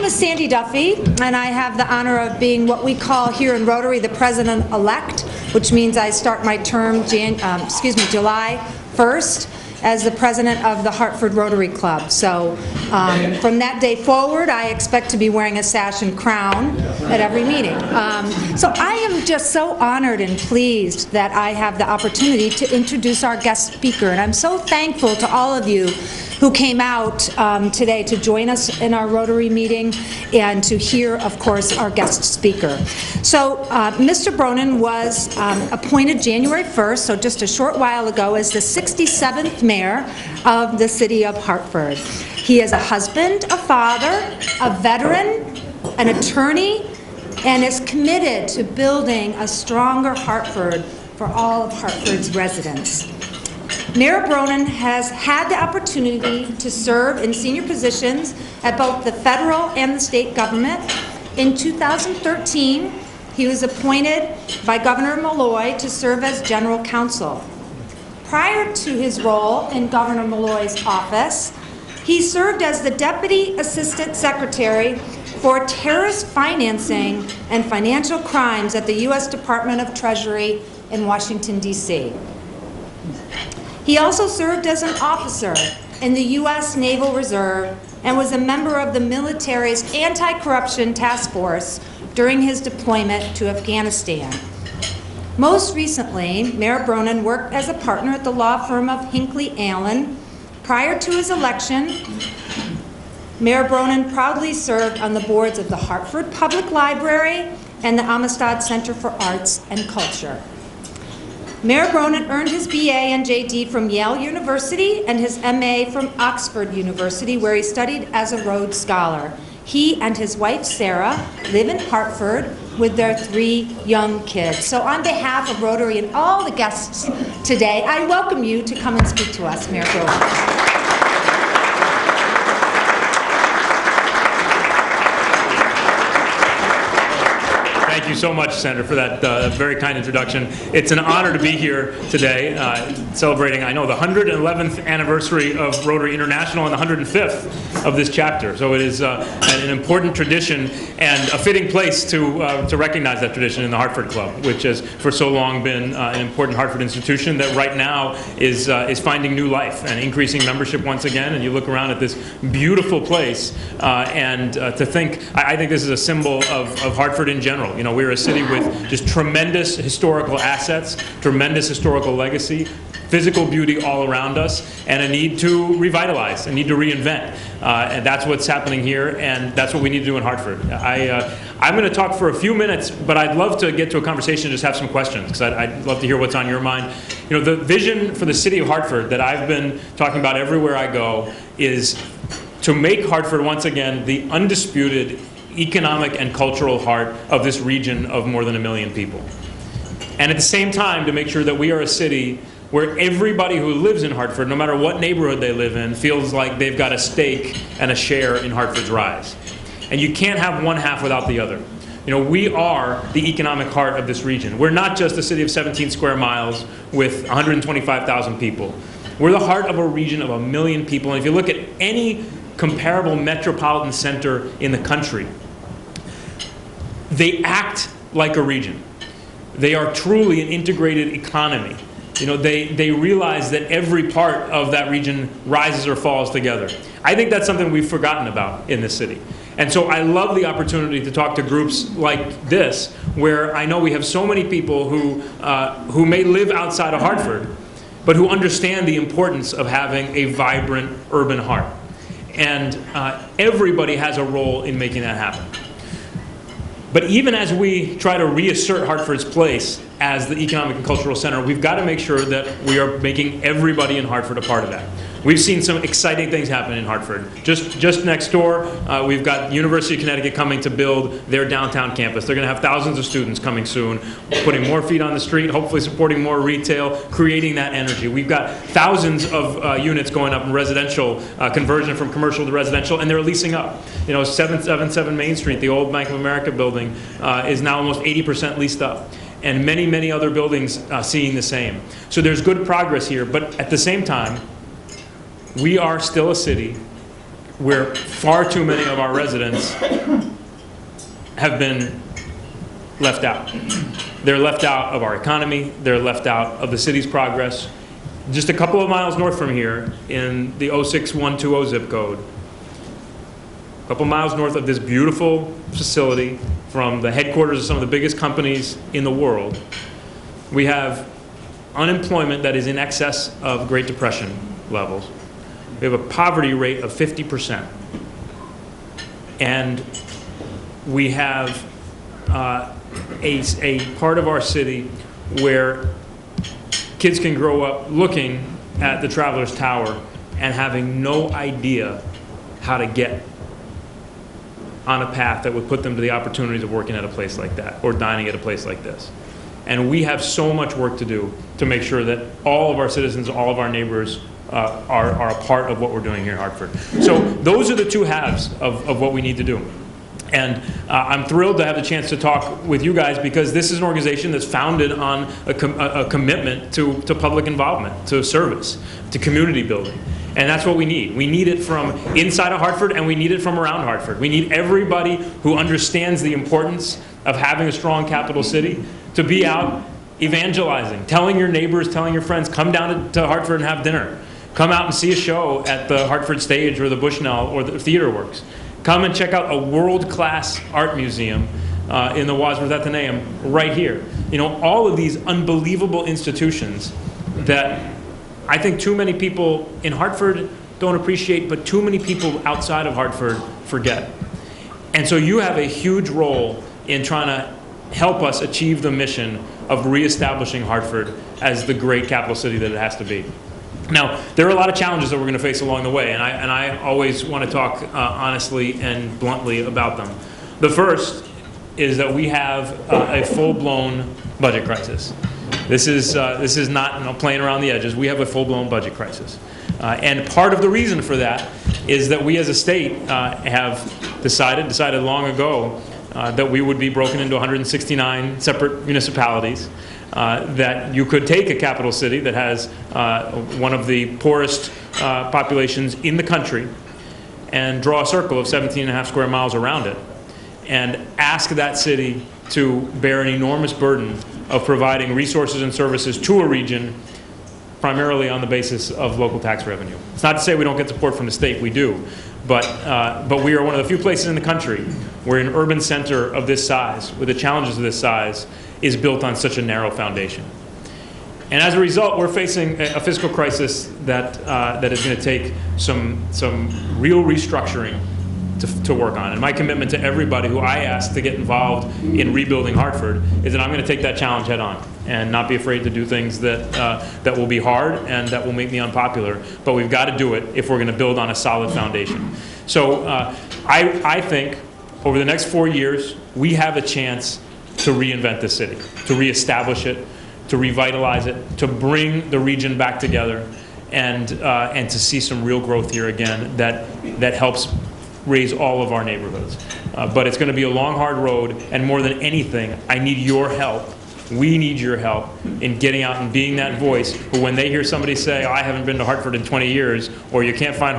name is Sandy Duffy, and I have the honor of being what we call here in Rotary the president-elect, which means I start my term July 1st as the president of the Hartford Rotary Club. So from that day forward, I expect to be wearing a sash and crown at every meeting. So I am just so honored and pleased that I have the opportunity to introduce our guest speaker, and I'm so thankful to all of you who came out today to join us in our Rotary meeting and to hear, of course, our guest speaker. So Mr. Bronin was appointed January 1st, so just a short while ago, as the 67th mayor of the city of Hartford. He is a husband, a father, a veteran, an attorney, and is committed to building a stronger Hartford for all of Hartford's residents. Mayor Bronin has had the opportunity to serve in senior positions at both the federal and the state government. In 2013, he was appointed by Governor Malloy to serve as general counsel. Prior to his role in Governor Malloy's office, he served as the Deputy Assistant Secretary for Terrorist Financing and Financial Crimes at the U.S. Department of Treasury in Washington, D.C. He also served as an officer in the U.S. Naval Reserve and was a member of the military's anti-corruption task force during his deployment to Afghanistan. Most recently, Mayor Bronin worked as a partner at the law firm of Hinckley Allen. Prior to his election, Mayor Bronin proudly served on the boards of the Hartford Public Library and the Amistad Center for Arts and Culture. Mayor Bronin earned his BA and JD from Yale University and his MA from Oxford University, where he studied as a Rhodes Scholar. He and his wife, Sarah, live in Hartford with their 3 young kids. So on behalf of Rotary and all the guests today, I welcome you to come and speak to us, Mayor Bronin. Thank you so much, Senator, for that very kind introduction. It's an honor to be here today, celebrating, I know, the 111th anniversary of Rotary International and the 105th of this chapter. So it is an important tradition and a fitting place to recognize that tradition in the Hartford Club, which has for so long been an important Hartford institution that right now is finding new life and increasing membership once again. And you look around at this beautiful place, and to think, I think this is a symbol of Hartford in general. You know, we're a city with just tremendous historical assets, tremendous historical legacy, physical beauty all around us, and a need to revitalize, a need to reinvent. And that's what's happening here, and that's what we need to do in Hartford. I'm going to talk for a few minutes, but I'd love to get to a conversation and just have some questions, because I'd love to hear what's on your mind. You know, the vision for the city of Hartford that I've been talking about everywhere I go is to make Hartford once again the undisputed economic and cultural heart of this region of more than 1 million people. And at the same time, to make sure that we are a city where everybody who lives in Hartford, no matter what neighborhood they live in, feels like they've got a stake and a share in Hartford's rise. And you can't have one half without the other. You know, we are the economic heart of this region. We're not just a city of 17 square miles with 125,000 people. We're the heart of a region of 1 million people. And if you look at any comparable metropolitan center in the country, they act like a region. They are truly an integrated economy. You know, they realize that every part of that region rises or falls together. I think that's something we've forgotten about in this city. And so I love the opportunity to talk to groups like this, where I know we have so many people who may live outside of Hartford, but who understand the importance of having a vibrant urban heart. And everybody has a role in making that happen. But even as we try to reassert Hartford's place as the economic and cultural center, we've got to make sure that we are making everybody in Hartford a part of that. We've seen some exciting things happen in Hartford. Just next door, we've got University of Connecticut coming to build their downtown campus. They're going to have thousands of students coming soon, putting more feet on the street, hopefully supporting more retail, creating that energy. We've got thousands of units going up in residential, conversion from commercial to residential, and they're leasing up. You know, 777 Main Street, the old Bank of America building, is now almost 80% leased up. And many, many other buildings seeing the same. So there's good progress here, but at the same time, we are still a city where far too many of our residents have been left out. They're left out of our economy. They're left out of the city's progress. Just a couple of miles north from here, in the 06120 zip code, a couple miles north of this beautiful facility from the headquarters of some of the biggest companies in the world, we have unemployment that is in excess of Great Depression levels. We have a poverty rate of 50%. And we have a part of our city where kids can grow up looking at the Travelers Tower and having no idea how to get on a path that would put them to the opportunities of working at a place like that or dining at a place like this. And we have so much work to do to make sure that all of our citizens, all of our neighbors are a part of what we're doing here in Hartford. So those are the two halves of what we need to do. And I'm thrilled to have the chance to talk with you guys, because this is an organization that's founded on a commitment to public involvement, to service, to community building. And that's what we need. We need it from inside of Hartford, and we need it from around Hartford. We need everybody who understands the importance of having a strong capital city to be out evangelizing, telling your neighbors, telling your friends, come down to Hartford and have dinner. Come out and see a show at the Hartford Stage or the Bushnell or the Theater Works. Come and check out a world-class art museum in the Wadsworth Athenaeum right here. You know, all of these unbelievable institutions that I think too many people in Hartford don't appreciate, but too many people outside of Hartford forget. And so you have a huge role in trying to help us achieve the mission of reestablishing Hartford as the great capital city that it has to be. Now, there are a lot of challenges that we're going to face along the way, and I always want to talk honestly and bluntly about them. The first is that we have a full-blown budget crisis. This is not playing around the edges. We have a full-blown budget crisis. And part of the reason for that is that we as a state have decided long ago that we would be broken into 169 separate municipalities, that you could take a capital city that has one of the poorest populations in the country and draw a circle of 17.5 square miles around it and ask that city to bear an enormous burden of providing resources and services to a region primarily on the basis of local tax revenue. It's not to say we don't get support from the state, we do, but we are one of the few places in the country where an urban center of this size, with the challenges of this size, is built on such a narrow foundation. And as a result, we're facing a fiscal crisis that is going to take some real restructuring to work on. And my commitment to everybody who I ask to get involved in rebuilding Hartford is that I'm going to take that challenge head on and not be afraid to do things that will be hard and that will make me unpopular. But we've got to do it if we're going to build on a solid foundation. So I think over the next 4 years, we have a chance to reinvent this city, to reestablish it, to revitalize it, to bring the region back together, and to see some real growth here again that helps raise all of our neighborhoods. But it's going to be a long, hard road, and more than anything, I need your help. We need your help in getting out and being that voice who, when they hear somebody say, I haven't been to Hartford in 20 years, or you can't find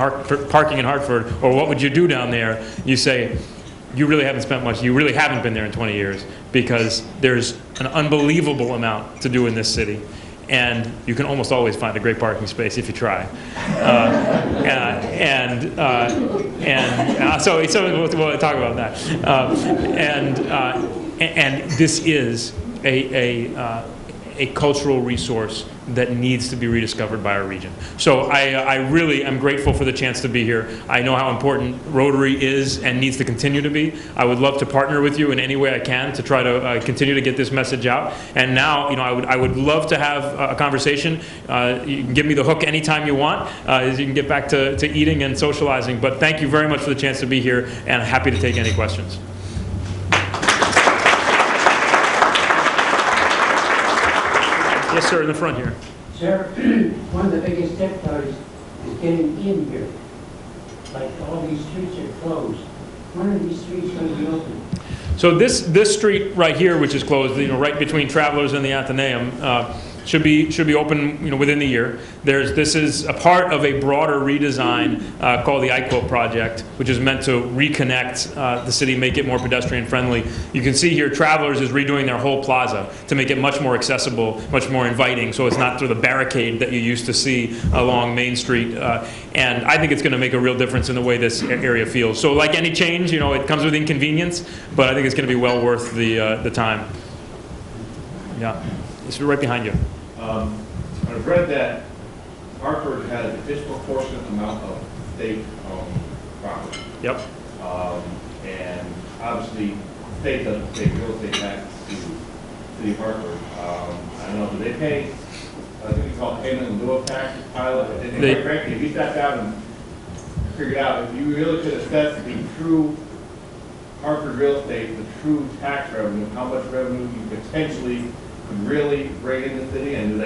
parking in Hartford, or what would you do down there, you say, you really haven't spent much, you really haven't been there in 20 years, because there's an unbelievable amount to do in this city. And you can almost always find a great parking space if you try. So we'll talk about that. And this is a cultural resource that needs to be rediscovered by our region. So I really am grateful for the chance to be here. I know how important Rotary is and needs to continue to be. I would love to partner with you in any way I can to try to continue to get this message out. And now, you know, I would love to have a conversation. You can give me the hook anytime you want, as you can get back to eating and socializing. But thank you very much for the chance to be here, and I'm happy to take any questions. Yes, sir, in the front here. Sir, one of the biggest difficulties is getting in here. Like, all these streets are closed. When are these streets going to be open? So this street right here, which is closed, you know, right between Travelers and the Athenaeum, should be open, within the year. This is a part of a broader redesign called the IQO project, which is meant to reconnect the city, make it more pedestrian friendly. You can see here, Travelers is redoing their whole plaza to make it much more accessible, much more inviting, so it's not through the barricade that you used to see along Main Street. And I think it's going to make a real difference in the way this area feels. So like any change, it comes with inconvenience, but I think it's going to be well worth the time. Yeah, it's right behind you. I've read that Hartford has a disproportionate amount of state-owned property. Yep. And obviously, the state doesn't pay real estate taxes to the city of Hartford. I don't know, do they pay, I think it's called payment in lieu of tax pilot? And quite frankly, if you sat down and figured out, if you really could assess the true Hartford real estate, the true tax revenue, how much revenue you potentially could really bring in the city, and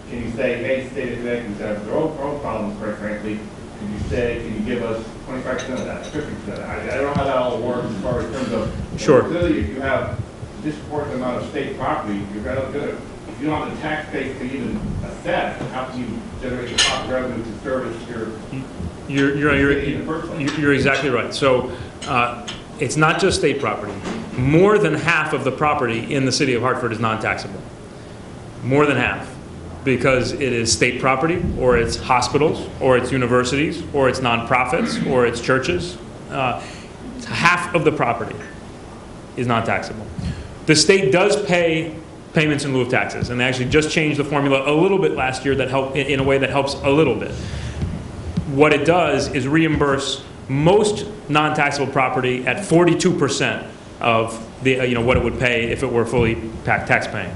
can you say, hey, state of Connecticut have their own problems, quite frankly, can you give us 25% of that, 50% of that? I don't know how that all works as far as in terms of, Sure. Clearly, if you have a disproportionate amount of state property, you're going to, if you don't have the tax base to even assess, how can you generate the proper revenue to service You're exactly right. So it's not just state property. More than half of the property in the city of Hartford is non-taxable. More than half. Because it is state property, or it's hospitals, or it's universities, or it's nonprofits, or it's churches. Half of the property is non-taxable. The state does pay payments in lieu of taxes, and they actually just changed the formula a little bit last year that helped in a way that helps a little bit. What it does is reimburse most non-taxable property at 42% of the what it would pay if it were fully tax paying.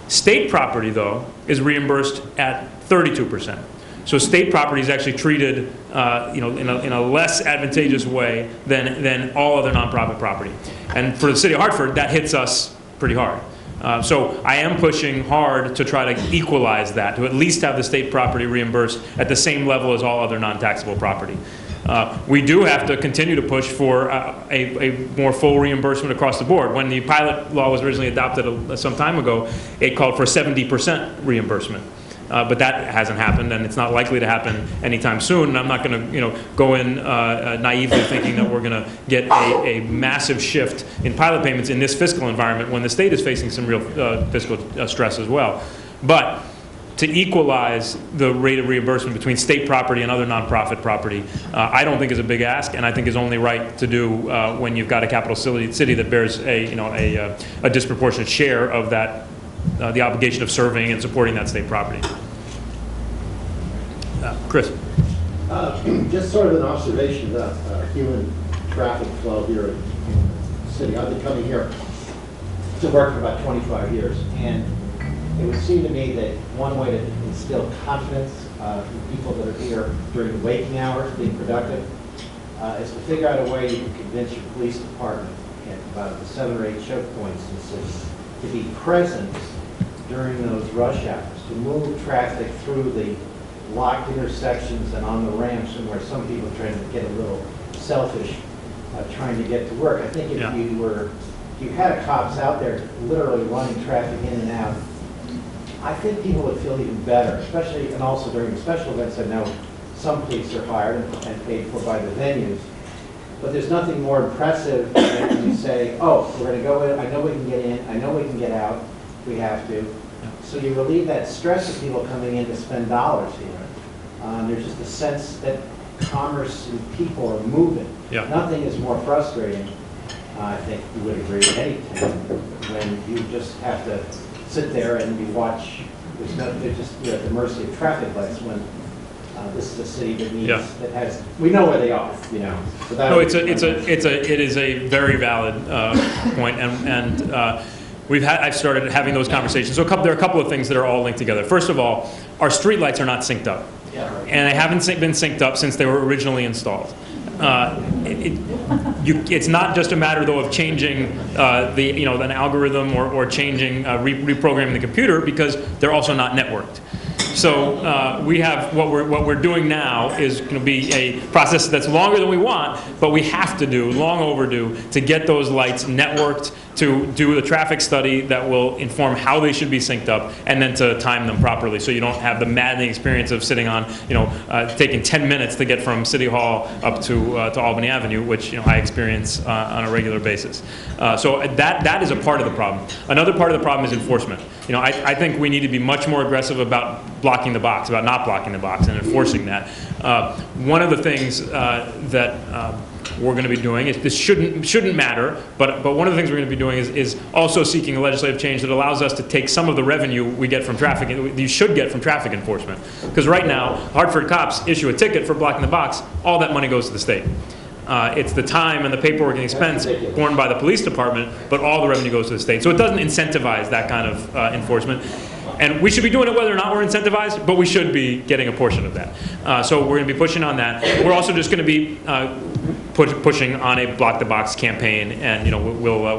State property, though, is reimbursed at 32%. So state property is actually treated, in a less advantageous way than all other nonprofit property. And for the city of Hartford, that hits us pretty hard. So I am pushing hard to try to equalize that, to at least have the state property reimbursed at the same level as all other non-taxable property. We do have to continue to push for a more full reimbursement across the board. When the pilot law was originally adopted some time ago, it called for 70% reimbursement. But that hasn't happened, and it's not likely to happen anytime soon. And I'm not going to go in naively thinking that we're going to get a massive shift in pilot payments in this fiscal environment when the state is facing some real fiscal stress as well. But to equalize the rate of reimbursement between state property and other nonprofit property, I don't think is a big ask, and I think is only right to do when you've got a capital city that bears a disproportionate share of that, the obligation of serving and supporting that state property. Chris. Just sort of an observation about human traffic flow here in the city. I've been coming here to work for about 25 years, and it would seem to me that one way to instill confidence in people that are here during the waking hours, being productive, is to figure out a way you can convince your police department at about the 7 or 8 choke points in the city to be present during those rush hours, to move traffic through the locked intersections and on the ramps, and where some people are trying to get a little selfish trying to get to work. I think if you had cops out there literally running traffic in and out, I think people would feel even better, especially, and also during the special events. I know some police are hired and paid for by the venues, but there's nothing more impressive than when you say, oh, we're going to go in, I know we can get in, I know we can get out if we have to. So you relieve that stress of people coming in to spend dollars here. There's just a sense that commerce and people are moving. Yeah. Nothing is more frustrating, I think you would agree with any town, when you just have to sit there and you watch. They're just at the mercy of traffic lights when this is a city that needs, that has, we know where they are, So that No, it is a very valid point, and I've started having those conversations. So there are a couple of things that are all linked together. First of all, our streetlights are not synced up, and they haven't been synced up since they were originally installed. It's not just a matter, though, of changing an algorithm or changing reprogramming the computer, because they're also not networked. So we have what we're doing now is going to be a process that's longer than we want, but we have to do, long overdue, to get those lights networked, to do the traffic study that will inform how they should be synced up, and then to time them properly, so you don't have the maddening experience of sitting on, taking 10 minutes to get from City Hall up to Albany Avenue, which I experience on a regular basis. So that is a part of the problem. Another part of the problem is enforcement. I think we need to be much more aggressive about blocking the box, about not blocking the box, and enforcing that. One of the things that we're going to be doing is, this shouldn't matter, but one of the things we're going to be doing is also seeking a legislative change that allows us to take some of the revenue we get from traffic, you should get from traffic enforcement. Because right now, Hartford cops issue a ticket for blocking the box, all that money goes to the state. It's the time and the paperwork and expense borne by the police department, but all the revenue goes to the state. So it doesn't incentivize that kind of enforcement. And we should be doing it whether or not we're incentivized, but we should be getting a portion of that. So we're going to be pushing on that. We're also just going to be pushing on a block the box campaign, and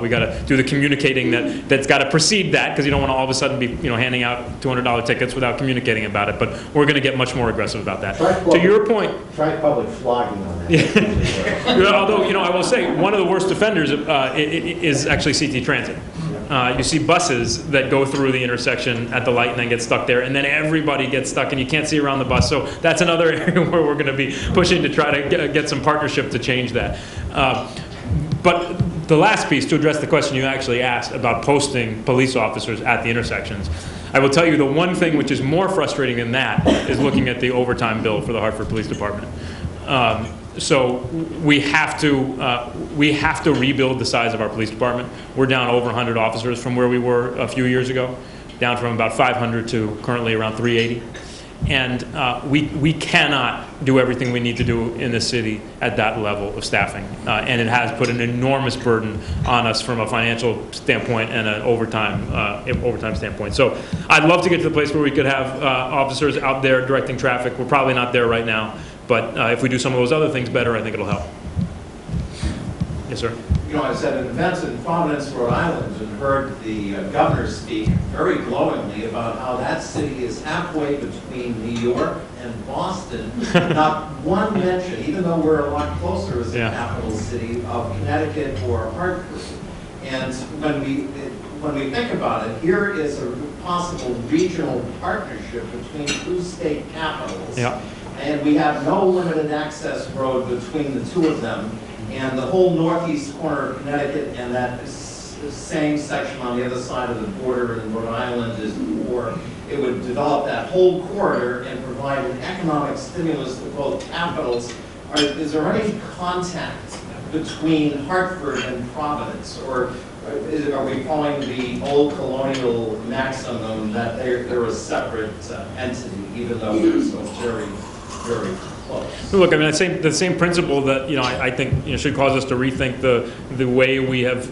we got to do the communicating that's got to precede that, because you don't want to all of a sudden be handing out $200 tickets without communicating about it. But we're going to get much more aggressive about that. To your point, try public flogging on that. although I will say one of the worst offenders is actually CT Transit. You see buses that go through the intersection at the light and then get stuck there, and then everybody gets stuck and you can't see around the bus. So that's another area where we're going to be pushing to try to get some partnership to change that. But the last piece, to address the question you actually asked about posting police officers at the intersections, I will tell you the one thing which is more frustrating than that is looking at the overtime bill for the Hartford Police Department. So we have to rebuild the size of our police department. We're down over 100 officers from where we were a few years ago, down from about 500 to currently around 380. And we cannot do everything we need to do in the city at that level of staffing. And it has put an enormous burden on us from a financial standpoint and an overtime standpoint. So I'd love to get to the place where we could have officers out there directing traffic. We're probably not there right now. But if we do some of those other things better, I think it'll help. Yes, sir. I was at an event in Providence, Rhode Island, and heard the governor speak very glowingly about how that city is halfway between New York and Boston. Not one mention, even though we're a lot closer as the capital city, of Connecticut or Hartford. And when we think about it, here is a possible regional partnership between two state capitals. Yeah. And we have no limited access road between the two of them. And the whole northeast corner of Connecticut and that same section on the other side of the border in Rhode Island is poor. It would develop that whole corridor and provide an economic stimulus to both capitals. Is there any contact between Hartford and Providence? Or are we following the old colonial maximum that they're a separate entity, even though they're so very, very close? Look, I mean, the same principle that I think should cause us to rethink the way we have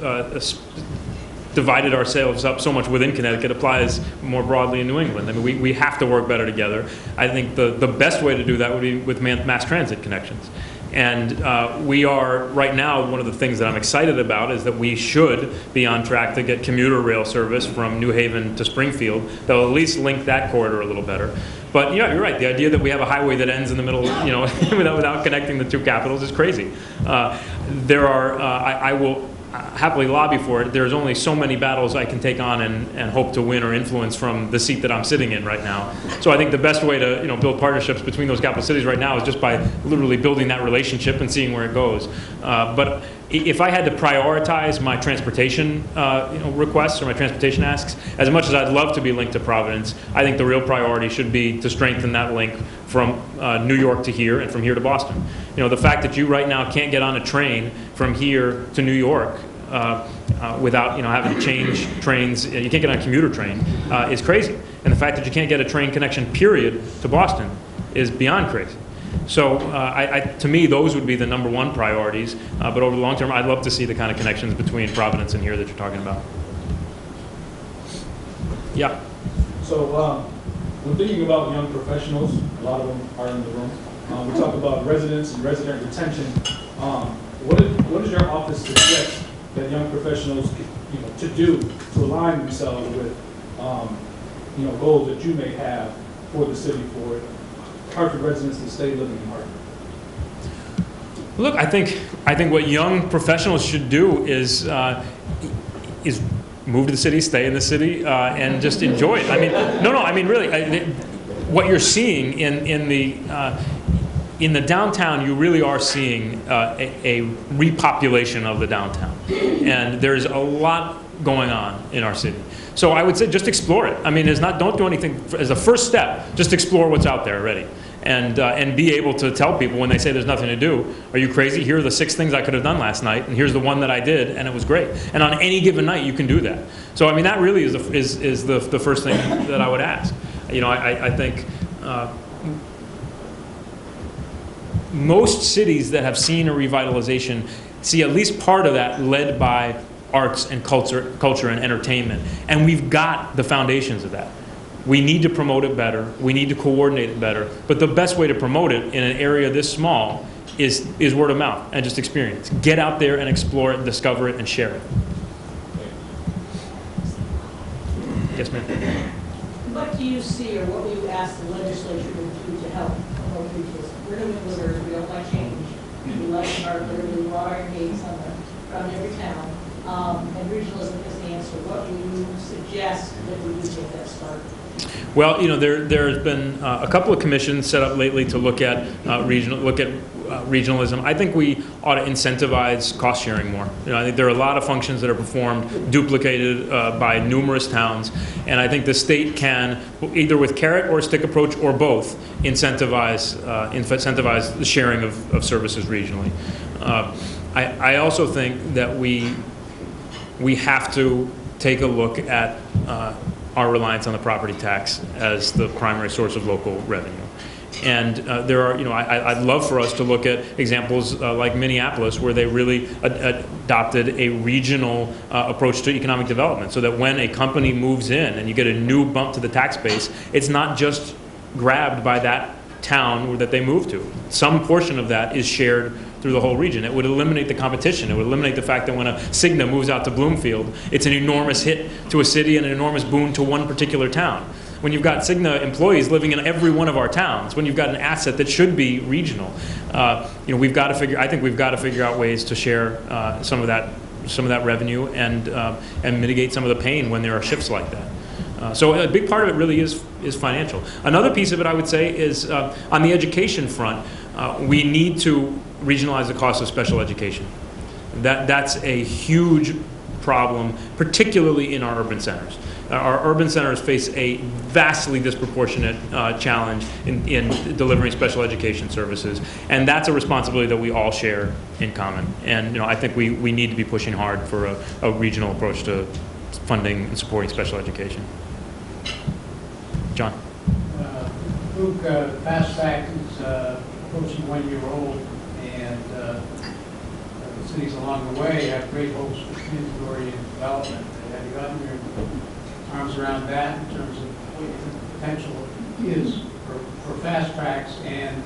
divided ourselves up so much within Connecticut applies more broadly in New England. I mean, we have to work better together. I think the best way to do that would be with mass transit connections. And we are, right now, one of the things that I'm excited about is that we should be on track to get commuter rail service from New Haven to Springfield that will at least link that corridor a little better. But you're right. The idea that we have a highway that ends in the middle, without connecting the two capitals is crazy. I will happily lobby for it. There's only so many battles I can take on and hope to win or influence from the seat that I'm sitting in right now. So I think the best way to build partnerships between those capital cities right now is just by literally building that relationship and seeing where it goes. But if I had to prioritize my transportation requests or my transportation asks, as much as I'd love to be linked to Providence, I think the real priority should be to strengthen that link from New York to here and from here to Boston. The fact that you right now can't get on a train from here to New York without having to change trains, you can't get on a commuter train, is crazy. And the fact that you can't get a train connection, period, to Boston is beyond crazy. So to me, those would be the number one priorities. But over the long term, I'd love to see the kind of connections between Providence and here that you're talking about. Yeah. So when thinking about young professionals, a lot of them are in the room. We talk about residents and resident retention. What does your office suggest that young professionals to do to align themselves with goals that you may have for the city, for Hartford residents to stay living in Hartford? Look, I think what young professionals should do is move to the city, stay in the city, and just enjoy it. I mean, no. I mean, really, what you're seeing in the downtown, you really are seeing a repopulation of the downtown, and there's a lot going on in our city. So I would say just explore it. I mean, don't do anything as a first step. Just explore what's out there already. And be able to tell people when they say there's nothing to do, are you crazy? Here are the 6 things I could have done last night, and here's the one that I did, and it was great. And on any given night, you can do that. So I mean, that really is the first thing that I would ask. You know, I think most cities that have seen a revitalization see at least part of that led by arts and culture and entertainment, and we've got the foundations of that. We need to promote it better. We need to coordinate it better. But the best way to promote it in an area this small is word of mouth and just experience. Get out there and explore it, discover it, and share it. Yes, ma'am. What do you see, or what will you ask the legislature to do to help promote regionalism? We're New Englanders, we don't like change. We like Hartford, we want our gates around every town. And regionalism is the answer. What will you suggest that we do to get that started? Well, you know, there's been a couple of commissions set up lately to look at regionalism. I think we ought to incentivize cost sharing more. You know, I think there are a lot of functions that are performed, duplicated by numerous towns, and I think the state can, either with carrot or stick approach or both, incentivize the sharing of services regionally. I also think that we have to take a look at our reliance on the property tax as the primary source of local revenue. And there are, you know, I'd love for us to look at examples like Minneapolis, where they really adopted a regional approach to economic development, so that when a company moves in and you get a new bump to the tax base, it's not just grabbed by that town that they move to. Some portion of that is shared through the whole region. It would eliminate the competition. It would eliminate the fact that when a Cigna moves out to Bloomfield, it's an enormous hit to a city and an enormous boon to one particular town. When you've got Cigna employees living in every one of our towns, when you've got an asset that should be regional, you know, I think we've got to figure out ways to share some of that revenue and mitigate some of the pain when there are shifts like that. So a big part of it really is financial. Another piece of it, I would say, is on the education front, we need to regionalize the cost of special education. That's a huge problem, particularly in our urban centers. Our urban centers face a vastly disproportionate challenge in delivering special education services, and that's a responsibility that we all share in common. And you know, I think we need to be pushing hard for a regional approach to funding and supporting special education. John. Luke, Fast Track is approaching 1 year old, and the cities along the way have great hopes for community-oriented development. Have you gotten your arms around that in terms of what you think the potential is for Fast Tracks and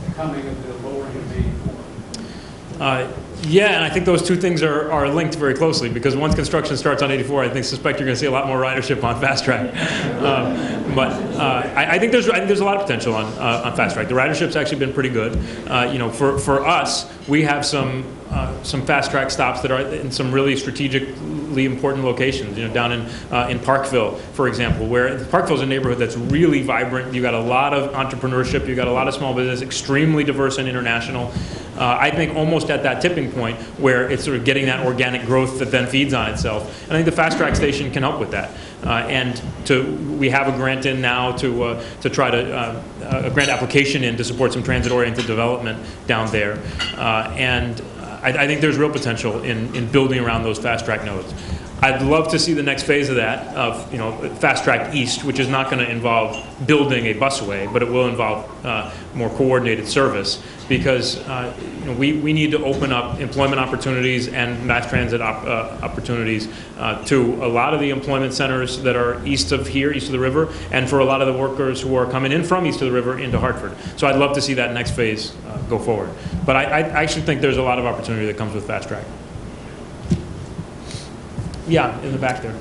the coming of the lowering of 84? Yeah, and I think those two things are linked very closely, because once construction starts on 84, I suspect you're going to see a lot more ridership on Fast Track. I think there's a lot of potential on Fast Track. The ridership's actually been pretty good. You know, for us, we have some Fast Track stops that are in some really strategically important locations. You know, down in Parkville, for example, where Parkville's a neighborhood that's really vibrant. You got a lot of entrepreneurship. You got a lot of small business, extremely diverse and international. I think almost at that tipping point where it's sort of getting that organic growth that then feeds on itself. And I think the Fast Track station can help with that. We have a grant in now to try to a grant application in to support some transit-oriented development down there. I think there's real potential in building around those Fast Track nodes. I'd love to see the next phase of that, of, you know, Fast Track East, which is not going to involve building a busway, but it will involve more coordinated service, because you know, we need to open up employment opportunities and mass transit opportunities to a lot of the employment centers that are east of the river, and for a lot of the workers who are coming in from east of the river into Hartford. So I'd love to see that next phase go forward. But I actually think there's a lot of opportunity that comes with Fast Track. Yeah, in the back there.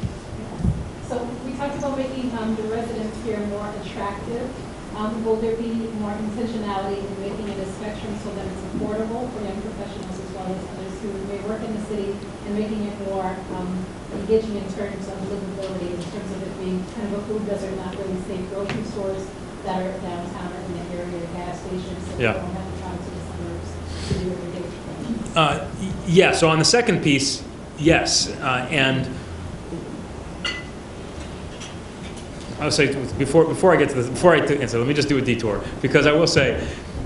So we talked about making the residents here more attractive? Will there be more intentionality in making it a spectrum so that it's affordable for young professionals as well as others who may work in the city, and making it more engaging in terms of livability, in terms of it being kind of a food desert, not really safe grocery stores that are downtown or in the area, gas stations, so Yeah. we don't have to travel to the suburbs to do everyday things? Yeah, so on the second piece, yes. And I would say before I get to this, before I answer, let me just do a detour, because I will say,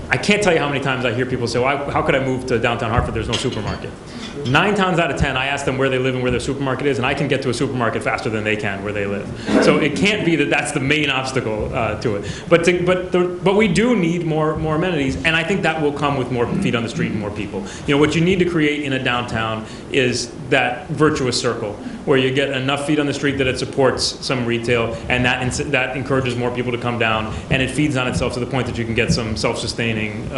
I can't tell you how many times I hear people say, well, how could I move to downtown Hartford? There's no supermarket. 9 times out of 10, I ask them where they live and where their supermarket is, and I can get to a supermarket faster than they can where they live. So it can't be that that's the main obstacle to it. But we do need more amenities, and I think that will come with more feet on the street and more people. You know, what you need to create in a downtown is that virtuous circle where you get enough feet on the street that it supports some retail, and that encourages more people to come down, and it feeds on itself to the point that you can get some self-sustaining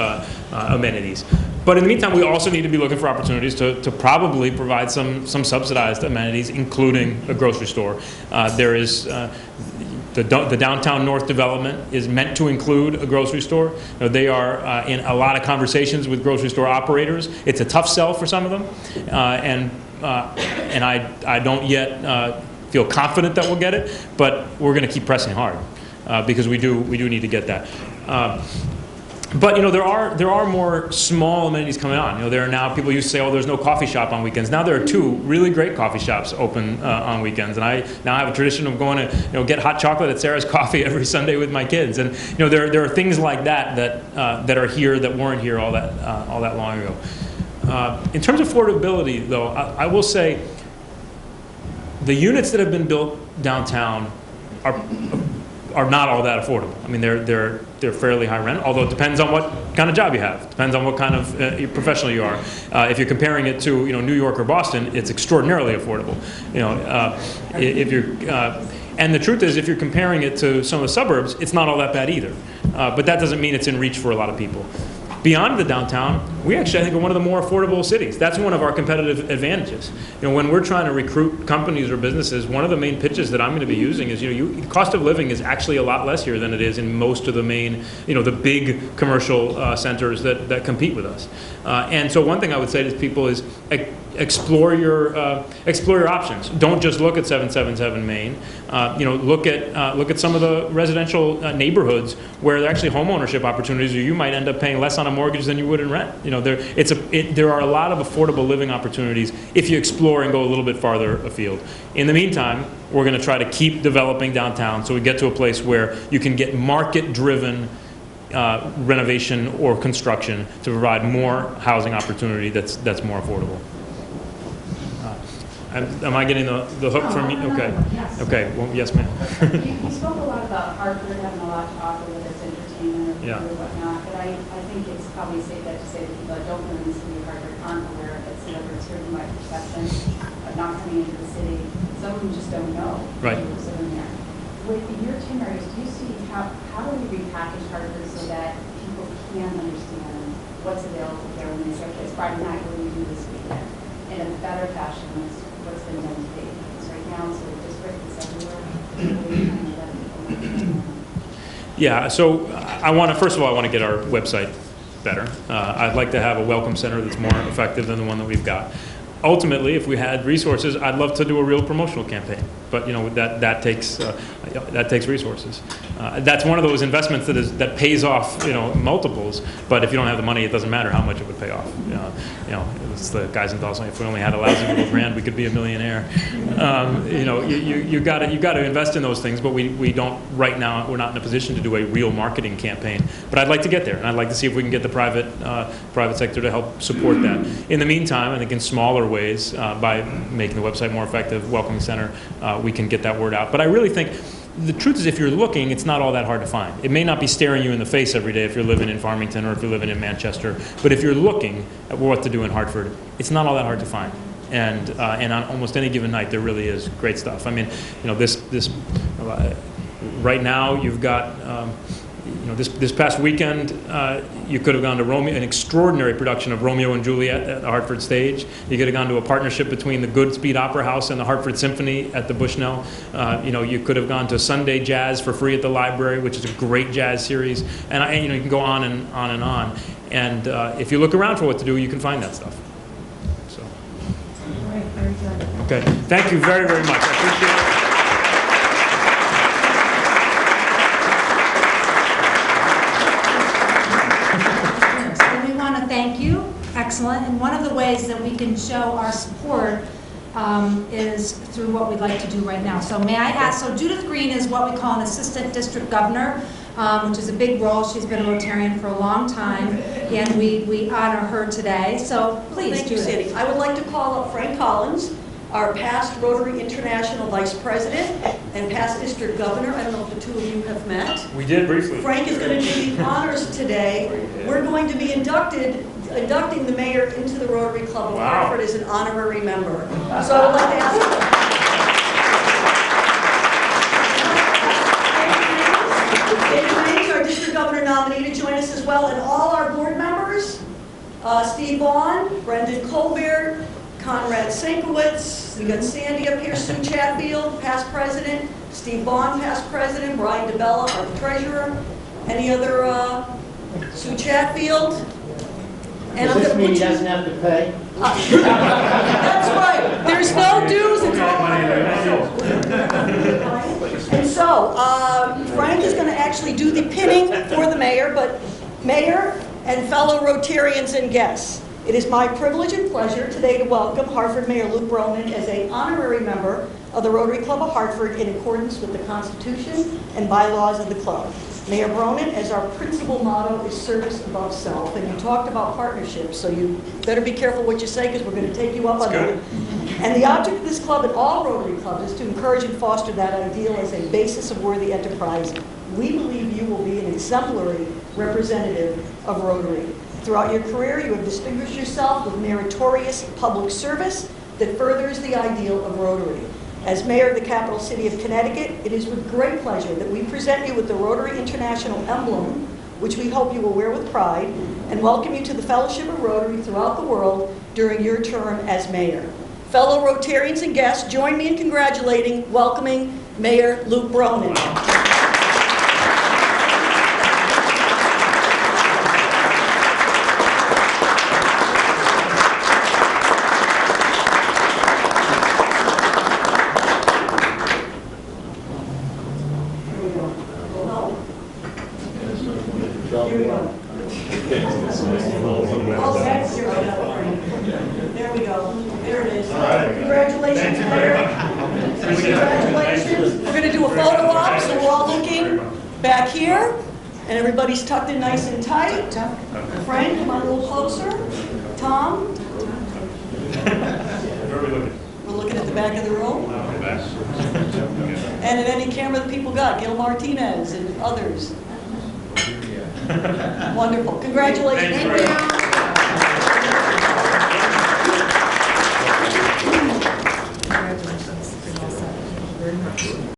amenities. But in the meantime, we also need to be looking for opportunities to probably provide some subsidized amenities, including a grocery store. There is the downtown north development is meant to include a grocery store. You know, they are in a lot of conversations with grocery store operators. It's a tough sell for some of them, and I don't yet feel confident that we'll get it, but we're going to keep pressing hard because we do need to get that. But you know, there are more small amenities coming on. You know, there are now people used to say, "Oh, there's no coffee shop on weekends." Now there are 2 really great coffee shops open on weekends, and I now have a tradition of going to get hot chocolate at Sarah's Coffee every Sunday with my kids. And you know, there are things like that are here that weren't here all that long ago. In terms of affordability, though, I will say the units that have been built downtown are not all that affordable. I mean, they're fairly high rent, although it depends on what kind of job you have. Depends on what kind of professional you are. If you're comparing it to New York or Boston, it's extraordinarily affordable. You know, if you're and the truth is, if you're comparing it to some of the suburbs, it's not all that bad either. But that doesn't mean it's in reach for a lot of people. Beyond the downtown, we actually, I think, are one of the more affordable cities. That's one of our competitive advantages. You know, when we're trying to recruit companies or businesses, one of the main pitches that I'm going to be using is, cost of living is actually a lot less here than it is in most of the main, the big commercial centers that compete with us. And so one thing I would say to people is explore your options. Don't just look at 777 Main. Look at some of the residential neighborhoods where there are actually home ownership opportunities, or you might end up paying less on a mortgage than you would in rent. There are a lot of affordable living opportunities if you explore and go a little bit farther afield. In the meantime, we're going to try to keep developing downtown so we get to a place where you can get market-driven renovation or construction to provide more housing opportunity that's more affordable. Am I getting the hook from you? Okay. Yes. Okay. Well, yes, ma'am. You spoke a lot about Hartford having a lot to offer, whether it's entertainment or Yeah. whatnot, but I think it's probably safe to say that people that don't live in the city of Hartford aren't aware of it, so whether it's driven by perception of not coming into the city, some of them just don't know. Right. Who's living there. With your tenures, do you see how do we repackage Hartford so that people can understand what's available there when they say, okay, it's Friday night, what do we do this weekend? In a better fashion than what's been done today. Because right now, it's sort of disparate, it's everywhere. Yeah. So I want to get our website better. I'd like to have a welcome center that's more effective than the one that we've got. Ultimately, if we had resources, I'd love to do a real promotional campaign. But that takes resources. That's one of those investments that pays off multiples. But if you don't have the money, it doesn't matter how much it would pay off. It's the guys in Dawson. If we only had a lousy little grand, we could be a millionaire. You got to invest in those things. But we don't right now. We're not in a position to do a real marketing campaign. But I'd like to get there, and I'd like to see if we can get the private sector to help support that. In the meantime, I think in smaller ways, by making the website more effective, welcoming center, we can get that word out. But I really think the truth is, if you're looking, it's not all that hard to find. It may not be staring you in the face every day if you're living in Farmington or if you're living in Manchester, but if you're looking at what to do in Hartford, it's not all that hard to find. And on almost any given night, there really is great stuff. I mean, this right now you've got this past weekend, you could have gone to an extraordinary production of Romeo and Juliet at the Hartford stage. You could have gone to a partnership between the Goodspeed Opera House and the Hartford Symphony at the Bushnell. You could have gone to Sunday Jazz for free at the library, which is a great jazz series. And you can go on and on and on. And if you look around for what to do, you can find that stuff. So. All right, very good. Okay. Thank you very, very much. I appreciate it. So we want to thank you. Excellent. And one of the ways that we can show our support is through what we'd like to do right now. So may I ask, so Judith Green is what we call an assistant district governor, which is a big role. She's been a Rotarian for a long time, and we honor her today. So please, Thank you, Judith. Sandy. I would like to call up Frank Collins, our past Rotary International Vice President and past District Governor. I don't know if the two of you have met. We did briefly. Frank is going to do the honors today. We're going to be inducting the mayor into the Rotary Club of Wow. Hartford as an honorary member. So I would like to ask Dave Wayne, our District Governor nominee, to join us as well, and all our board members, Steve Vaughn, Brendan Colbert, Conrad Sienkiewicz, we got Sandy up here, Sue Chatfield, past president, Steve Vaughn, past president, Brian DeBella, our treasurer. Any other, Sue Chatfield? And Does I'm this gonna mean put he you. doesn't have to pay? That's right, there's no dues, it's all honors. And so, Frank is gonna actually do the pinning for the mayor, but mayor and fellow Rotarians and guests, it is my privilege and pleasure today to welcome Hartford Mayor Luke Bronin as an honorary member of the Rotary Club of Hartford in accordance with the Constitution and bylaws of the club. Mayor Bronin, as our principal motto is service above self, and you talked about partnerships, so you better be careful what you say because we're going to take you up on that. And the object of this club and all Rotary clubs is to encourage and foster that ideal as a basis of worthy enterprise. We believe you will be an exemplary representative of Rotary. Throughout your career, you have distinguished yourself with meritorious public service that furthers the ideal of Rotary. As mayor of the capital city of Connecticut, it is with great pleasure that we present you with the Rotary International emblem, which we hope you will wear with pride, and welcome you to the Fellowship of Rotary throughout the world during your term as mayor. Fellow Rotarians and guests, join me in congratulating, welcoming Mayor Luke Bronin. Here we go. Oh, that's your There we go. There it is. Congratulations, Mayor. Congratulations. We're going to do a photo op, so we're all looking back here, and everybody's tucked in nice and tight. Frank, come on a little closer. Tom? Where are we looking? We're looking at the back of the room. And at any camera that people got, Gil Martinez and others. Wonderful. Congratulations. Thank you.